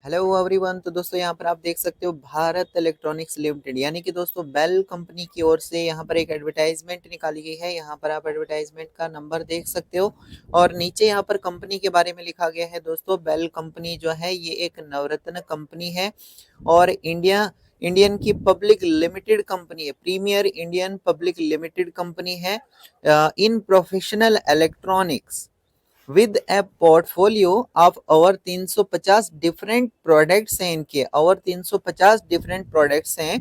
Hello everyone. तो दोस्तों यहाँ पर आप देख सकते हो भारत इलेक्ट्रॉनिक्स लिमिटेड यानी कि दोस्तों बेल कंपनी की ओर से यहाँ पर एक एडवर्टाइजमेंट निकाली गई है। यहाँ पर आप एडवर्टाइजमेंट का नंबर देख सकते हो और नीचे यहाँ पर कंपनी के बारे में लिखा गया है। दोस्तों बेल कंपनी जो है ये एक नवरत्न कंपनी है और इंडियन की पब्लिक लिमिटेड कंपनी है, premier Indian public limited company है in professional electronics with a portfolio of over 350 different products हैं। इनके ओवर 350 डिफरेंट प्रोडक्ट्स हैं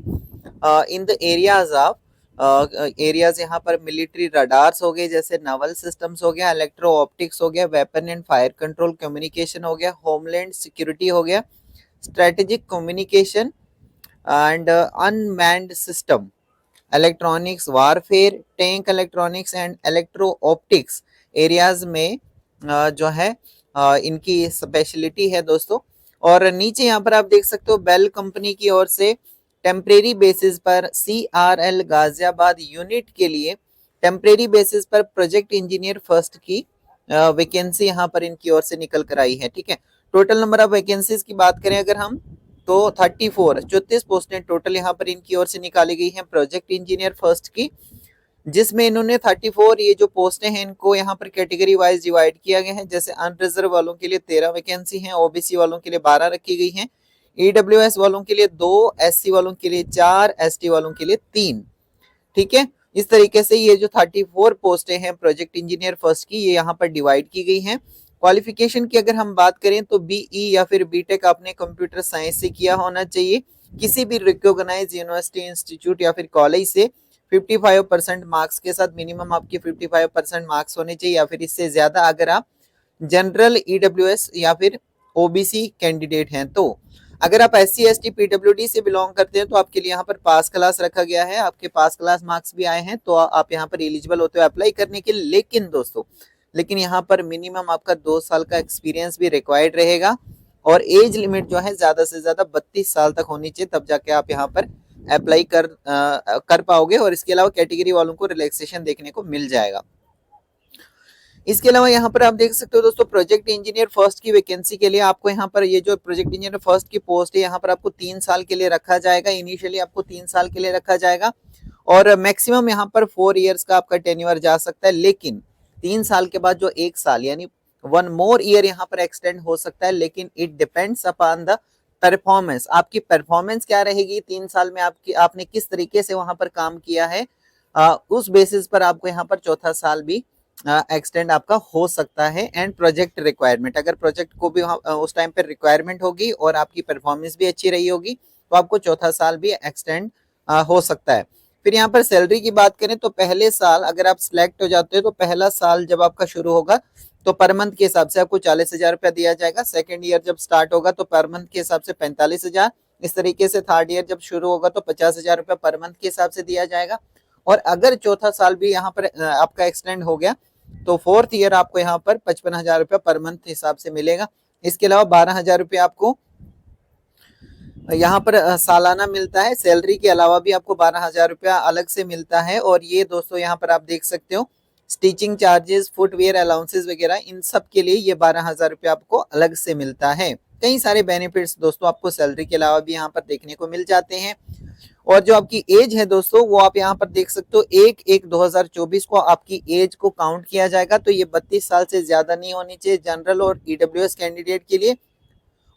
in the areas of areas. यहाँ पर मिलिट्री रडार्स हो गए, जैसे नावल सिस्टम्स हो गया, इलेक्ट्रो ऑप्टिक्स हो गया, weapon and fire control communication हो गया, होमलैंड सिक्योरिटी हो गया, strategic communication and unmanned system, electronics warfare, tank electronics and electro optics areas में जो है इनकी स्पेशलिटी है दोस्तों। और नीचे यहाँ पर आप देख सकते हो बेल कंपनी की ओर से टेम्परेरी बेसिस पर CRL गाजियाबाद यूनिट के लिए टेम्परेरी बेसिस पर प्रोजेक्ट इंजीनियर फर्स्ट की वैकेंसी यहाँ पर इनकी ओर से निकल कर आई है। ठीक है, टोटल नंबर ऑफ वैकेंसीज की बात करें अगर हम तो 34 पोस्टें टोटल यहाँ पर इनकी ओर से निकाली गई हैं प्रोजेक्ट इंजीनियर फर्स्ट की, जिसमें इन्होंने 34 ये जो पोस्टें हैं इनको यहाँ पर कैटेगरी वाइज डिवाइड किया गया है। जैसे अनरिजर्व वालों के लिए 13 वैकेंसी हैं, ओबीसी वालों के लिए 12 रखी गई हैं, ईडब्ल्यूएस वालों के लिए 2, एससी वालों के लिए 4, एसटी वालों के लिए 3। ठीक है, इस तरीके से ये जो 34 पोस्टें हैं प्रोजेक्ट इंजीनियर फर्स्ट की ये यहाँ पर डिवाइड की गई हैं। क्वालिफिकेशन की अगर हम बात करें तो बीई या फिर बीटेक आपने कंप्यूटर साइंस से किया होना चाहिए, किसी भी रिकॉग्नाइज यूनिवर्सिटी इंस्टीट्यूट या फिर कॉलेज से 55% मार्क्स के साथ, मिनिमम आपके 55% मार्क्स होने चाहिए या फिर इससे ज्यादा अगर आप जनरल ईडब्ल्यूएस या फिर ओबीसी कैंडिडेट हैं। तो अगर आप SC ST PWD से बिलोंग करते हैं तो आपके लिए यहाँ पर पास क्लास रखा गया है, आपके पास क्लास मार्क्स भी आए हैं तो आप यहाँ पर एलिजिबल होते हो अप्लाई करने के लिए। लेकिन दोस्तों यहाँ पर मिनिमम आपका 2 साल का एक्सपीरियंस भी रिक्वायर्ड रहेगा और एज लिमिट जो है ज्यादा से ज्यादा 32 साल तक होनी चाहिए, तब जाके आप यहाँ पर अप्लाई कर पाओगे। और इसके अलावा कैटेगरी वालों को रिलैक्सेशन देखने को मिल जाएगा। इसके अलावा यहाँ पर आप देख सकते हो दोस्तों प्रोजेक्ट इंजीनियर फर्स्ट की वैकेंसी के लिए आपको यहाँ पर ये जो प्रोजेक्ट इंजीनियर फर्स्ट की पोस्ट है यहाँ पर आपको 3 साल के लिए रखा जाएगा। इनिशियली आपको 3 साल के लिए रखा जाएगा और मैक्सिमम यहाँ पर 4 इयर्स का आपका टेन्योर जा सकता है, लेकिन 3 साल के बाद जो 1 साल यानी 1 मोर ईयर यहाँ पर एक्सटेंड हो सकता है, लेकिन it depends upon the performance. आपकी परफॉर्मेंस क्या रहेगी 3 साल में, आपने किस तरीके से वहां पर काम किया है, उस बेसिस पर आपको यहाँ पर चौथा साल भी एक्सटेंड आपका हो सकता है। एंड प्रोजेक्ट रिक्वायरमेंट, अगर प्रोजेक्ट को भी उस टाइम पर रिक्वायरमेंट होगी और आपकी परफॉर्मेंस भी अच्छी रही होगी तो आपको चौथा साल भी एक्सटेंड हो सकता है। फिर यहाँ पर सैलरी की बात करें तो पहले साल अगर आप सिलेक्ट हो जाते हो तो पहला साल जब आपका शुरू होगा तो पर मंथ के हिसाब से आपको 40,000 रुपया दिया जाएगा। सेकेंड ईयर जब स्टार्ट होगा तो पर मंथ के हिसाब से 45,000। इस तरीके से थर्ड ईयर जब शुरू होगा तो 50,000 रुपया पर मंथ के हिसाब से दिया जाएगा। और अगर चौथा साल भी यहाँ पर आपका एक्सटेंड हो गया तो फोर्थ ईयर आपको यहाँ पर 55,000 रुपया पर मंथ हिसाब से मिलेगा। इसके अलावा 12,000 रुपया आपको यहाँ पर सालाना मिलता है। सैलरी के अलावा भी आपको 12,000 रुपया अलग से मिलता है। और ये दोस्तों यहाँ पर आप देख सकते हो स्टिचिंग चार्जेस, फुटवेयर अलाउंसेस वगैरह इन सब के लिए ये 12,000 रुपया आपको अलग से मिलता है। कई सारे बेनिफिट्स दोस्तों आपको सैलरी के अलावा भी यहाँ पर देखने को मिल जाते हैं। और जो आपकी एज है दोस्तों वो आप यहाँ पर देख सकते हो 1/1/2024 को आपकी एज को काउंट किया जाएगा, तो ये 32 साल से ज्यादा नहीं होनी चाहिए जनरल और ईडब्ल्यूएस कैंडिडेट के लिए।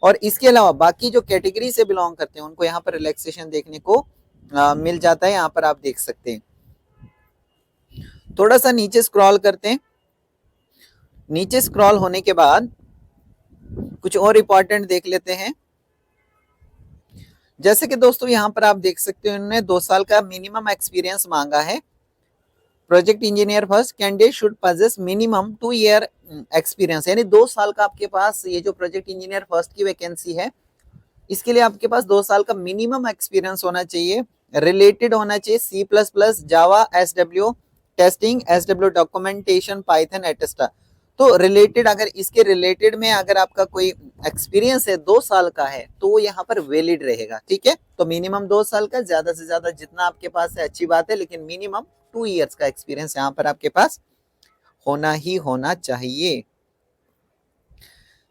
और इसके अलावा बाकी जो कैटेगरी से बिलोंग करते हैं उनको यहाँ पर रिलैक्सेशन देखने को मिल जाता है, यहाँ पर आप देख सकते हैं। थोड़ा सा नीचे स्क्रॉल करते हैं। नीचे स्क्रॉल होने के बाद कुछ और इंपॉर्टेंट देख लेते हैं। जैसे कि दोस्तों यहाँ पर आप देख सकते हो इन्होंने 2 साल का मिनिमम एक्सपीरियंस मांगा है। Project engineer first candidate should possess minimum 2 year experience, यानी 2 साल का आपके पास ये जो प्रोजेक्ट इंजीनियर फर्स्ट की वैकेंसी है इसके लिए आपके पास 2 साल का मिनिमम एक्सपीरियंस होना चाहिए। रिलेटेड होना चाहिए C++, Java, SW testing, SW documentation, Python एटस्टा। तो रिलेटेड, अगर इसके रिलेटेड में अगर आपका कोई एक्सपीरियंस है 2 साल का है तो वो यहाँ पर वैलिड रहेगा। ठीक है, तो मिनिमम 2 साल का, ज्यादा से ज्यादा जितना आपके पास है अच्छी बात है, लेकिन मिनिमम 2 इयर्स का एक्सपीरियंस यहाँ पर आपके पास होना ही होना चाहिए।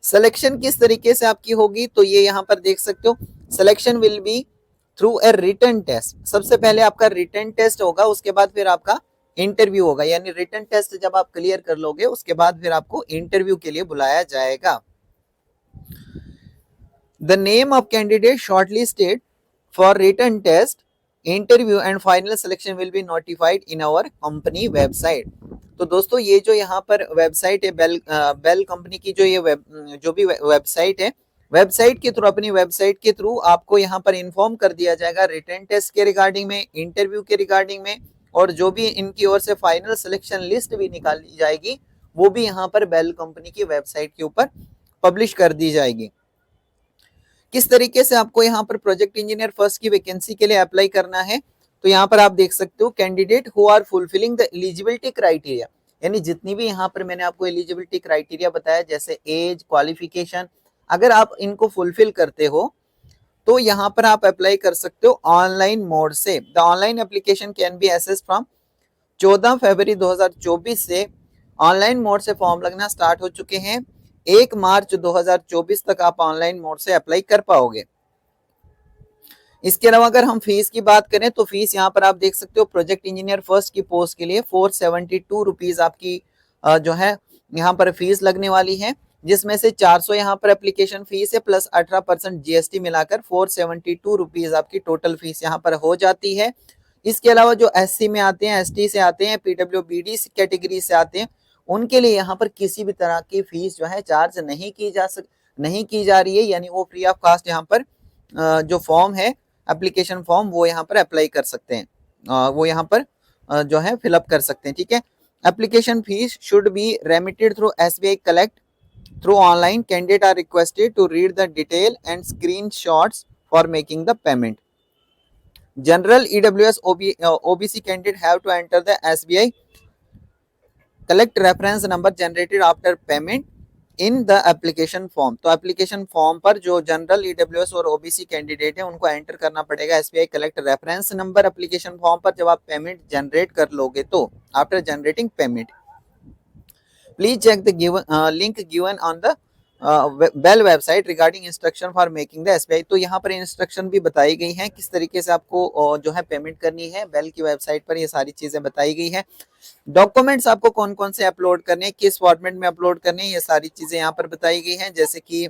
सिलेक्शन किस तरीके से आपकी होगी, तो ये यहाँ पर देख सकते हो, selection will be through a written test. सबसे पहले आपका रिटन टेस्ट होगा, उसके बाद फिर आपका इंटरव्यू होगा, यानी रिटन टेस्ट जब आप क्लियर कर लोगे उसके बाद फिर आपको इंटरव्यू के लिए बुलाया जाएगा। The name of candidate shortlisted for written test, interview and final selection will be notified in our company website. तो दोस्तों ये जो यहाँ पर वेबसाइट है बेल कंपनी की, जो ये जो भी वेबसाइट है, वेबसाइट के थ्रू, अपनी वेबसाइट के थ्रू आपको यहाँ पर इन्फॉर्म कर दिया जाएगा रिटन टेस्ट के रिगार्डिंग में, इंटरव्यू के रिगार्डिंग में, और जो भी इनकी ओर से फाइनल सिलेक्शन लिस्ट भी निकाली जाएगी वो भी यहाँ पर बेल कंपनी की वेबसाइट के ऊपर पब्लिश कर दी जाएगी। किस तरीके से आपको यहाँ पर प्रोजेक्ट इंजीनियर फर्स्ट की वैकेंसी के लिए अप्लाई करना है, तो यहाँ पर आप देख सकते हो, candidate who are fulfilling the eligibility criteria, यानी जितनी भी यहाँ पर मैंने आपको एलिजिबिलिटी क्राइटेरिया बताया, जैसे एज, क्वालिफिकेशन, अगर आप इनको फुलफिल करते हो तो यहाँ पर आप अप्लाई कर सकते हो ऑनलाइन मोड से। The online application can be access from 14 February 2024 से ऑनलाइन मोड से फॉर्म लगना स्टार्ट हो चुके हैं। 1 मार्च 2024 तक आप ऑनलाइन मोड से अप्लाई कर पाओगे। इसके अलावा अगर हम फीस की बात करें तो फीस यहाँ पर आप देख सकते हो, प्रोजेक्ट इंजीनियर फर्स्ट की पोस्ट के लिए 472 रुपीज आपकी जो है यहाँ पर फीस लगने वाली है, जिसमें से 400 यहाँ पर एप्लीकेशन फीस है प्लस 18% जीएसटी मिलाकर 472 रुपीज आपकी टोटल फीस यहाँ पर हो जाती है। इसके अलावा जो एससी में आते हैं, एसटी से आते हैं, पीडब्ल्यूबीडी कैटेगरी से आते हैं, उनके लिए यहाँ पर किसी भी तरह की फीस जो है चार्ज नहीं की जा रही है, यानी वो फ्री ऑफ कास्ट यहाँ पर जो फॉर्म है, एप्लीकेशन फॉर्म, वो यहाँ पर अप्लाई कर सकते हैं, वो यहाँ पर जो है फिलअप कर सकते हैं। ठीक है, application fee should be remitted through SBI collect through online, candidate are requested to read the detail and screenshots for making the payment. General EWS OBC candidate have to enter the SBI collect reference number generated after payment in the application form. तो application form पर जो general EWS और OBC candidate है उनको enter करना पड़ेगा SBI collect reference number application form पर, जब आप पेमेंट जनरेट कर लोगे तो। After generating payment please check the link given on the BEL website regarding instruction for making the SBI. तो यहाँ पर इंस्ट्रक्शन भी बताई गई हैं किस तरीके से आपको जो है पेमेंट करनी है, बेल की वेबसाइट पर ये सारी चीजें बताई गई हैं। डॉक्यूमेंट्स आपको कौन कौन से अपलोड करने, किस फॉर्मेट में अपलोड करने, ये सारी चीजें यहाँ पर बताई गई हैं। जैसे कि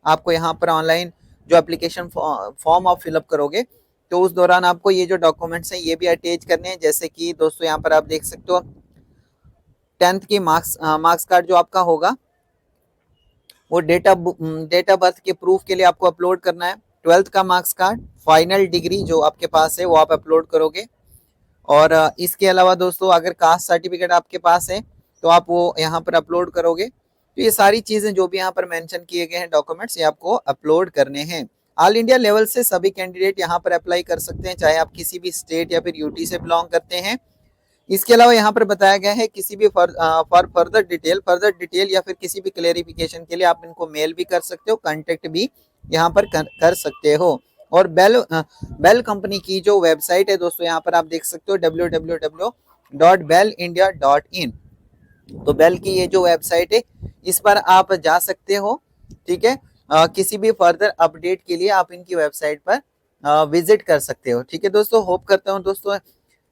आपको यहाँ पर ऑनलाइन जो एप्लीकेशन फॉर्म आप फिलअप करोगे तो उस दौरान आपको ये जो डॉक्यूमेंट्स हैं ये भी अटैच करने हैं। जैसे कि दोस्तों यहाँ पर आप देख सकते हो 10th की मार्क्स कार्ड जो आपका होगा वो डेट ऑफ बर्थ के प्रूफ के लिए आपको अपलोड करना है। 12th का मार्क्स कार्ड, फाइनल डिग्री जो आपके पास है वो आप अपलोड करोगे। और इसके अलावा दोस्तों अगर कास्ट सर्टिफिकेट आपके पास है तो आप वो यहाँ पर अपलोड करोगे। तो ये सारी चीजें जो भी यहाँ पर मेंशन किए गए हैं डॉक्यूमेंट्स, ये आपको अपलोड करने हैं। ऑल इंडिया लेवल से सभी कैंडिडेट यहाँ पर अप्लाई कर सकते हैं, चाहे आप किसी भी स्टेट या फिर यूटी से बिलोंग करते हैं। इसके अलावा यहाँ पर बताया गया है किसी भी फॉर फर्दर डिटेल या फिर किसी भी क्लेरिफिकेशन के लिए आप इनको मेल भी कर सकते हो, कांटेक्ट भी यहाँ पर कर सकते हो। और बेल कंपनी की जो वेबसाइट है दोस्तों यहाँ पर आप देख सकते हो www.bellindia.in। तो बेल की ये जो वेबसाइट है इस पर आप जा सकते हो। ठीक है, किसी भी फर्दर अपडेट के लिए आप इनकी वेबसाइट पर विजिट कर सकते हो। ठीक है दोस्तों, होप करता हूँ दोस्तों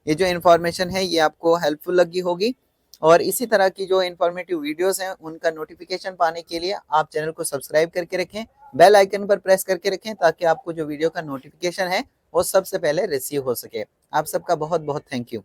ये जो इन्फॉर्मेशन है ये आपको हेल्पफुल लगी होगी, और इसी तरह की जो इन्फॉर्मेटिव वीडियोस हैं उनका नोटिफिकेशन पाने के लिए आप चैनल को सब्सक्राइब करके रखें, बेल आइकन पर प्रेस करके रखें, ताकि आपको जो वीडियो का नोटिफिकेशन है वो सबसे पहले रिसीव हो सके। आप सबका बहुत बहुत थैंक यू।